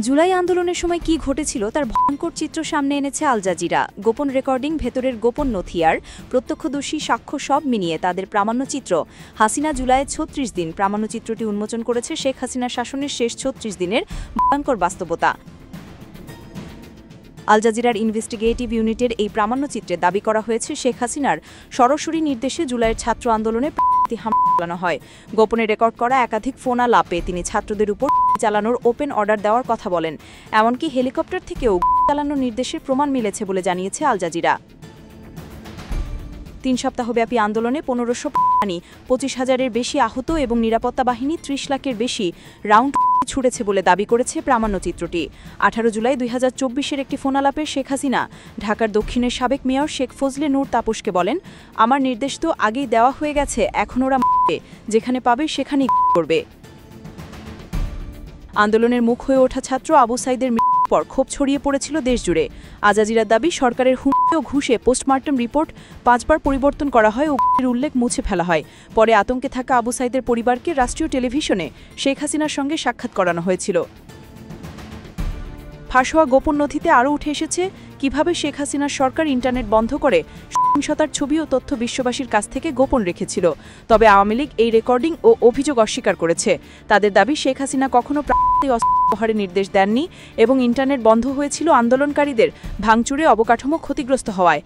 জুলাই আন্দোলনের সময় কি ঘটেছিল তার ভয়ঙ্কর চিত্র সামনে এনেছে আল জাজিরা। গোপন রেকর্ডিং, ভেতরের গোপন নথিয়ার, প্রত্যক্ষদর্শী সাক্ষ্য সব মিলিয়ে তাদের প্রামাণ্যচিত্র। হাসিনা জুলাইয়ে ৩৬ দিন প্রামাণ্যচিত্রটি উন্মোচন করেছে শেখ হাসিনার শাসনের শেষ ৩৬ দিনের ভয়ঙ্কর বাস্তবতা। আল জাজিরার ইনভেস্টিগেটিভ ইউনিটের এই প্রামাণ্যচিত্রে দাবি করা হয়েছে শেখ হাসিনার সরাসরি নির্দেশে জুলাইয়ের ছাত্র আন্দোলনে হামলা চালানো হয়। গোপনে রেকর্ড করা একাধিক ফোন আলাপে তিনি ছাত্রদের উপর চালানোর ওপেন অর্ডার দেওয়ার কথা বলেন। এমনকি হেলিকপ্টার থেকেও চালানোর নির্দেশের প্রমাণ মিলেছে বলে জানিয়েছে আল জাজিরা। ৩ সপ্তাহব্যাপী আন্দোলনে ১৫০০ প্রাণী, ২৫,০০০-এর বেশি আহত এবং নিরাপত্তা বাহিনী ৩০ লাখের বেশি রাউন্ড ছুড়েছে বলে দাবি করেছে প্রামাণ্যচিত্রটি। ১৮ জুলাই ২০২৪-এর একটি ফোনালাপে শেখ হাসিনা ঢাকার দক্ষিণের সাবেক মেয়র শেখ ফজলে নূর তাপসকে বলেন, আমার নির্দেশ তো আগেই দেওয়া হয়ে গেছে, এখন ওরা যেখানে পাবে সেখানেই করবে। আন্দোলনের মুখ হয়ে ওঠা ছাত্র আবু সাইদের মৃত্যুর পর ক্ষোভ ছড়িয়ে পড়েছিল দেশজুড়ে। আল জাজিরার দাবি, সরকারের হুমকি ও ঘুষে পোস্টমর্টম রিপোর্ট ৫ বার পরিবর্তন করা হয় ও উল্লেখ মুছে ফেলা হয়। পরে আতঙ্কে থাকা আবু সাইদের পরিবারকে রাষ্ট্রীয় টেলিভিশনে শেখ হাসিনার সঙ্গে সাক্ষাৎ করানো হয়েছিল। ফাঁস হওয়া গোপন নথিতে আরও উঠে এসেছে কিভাবে শেখ হাসিনার সরকার ইন্টারনেট বন্ধ করে সহিংসতার ছবি ও তথ্য বিশ্ববাসীর কাছ থেকে গোপন রেখেছিল। তবে আওয়ামী লীগ এই রেকর্ডিং ও অভিযোগ অস্বীকার করেছে। তাদের দাবি, শেখ হাসিনা কখনো প্রাণঘাতী অস্ত্র ব্যবহারের নির্দেশ দেননি এবং ইন্টারনেট বন্ধ হয়েছিল আন্দোলনকারীদের ভাঙচুরে অবকাঠামো ক্ষতিগ্রস্ত হওয়ায়।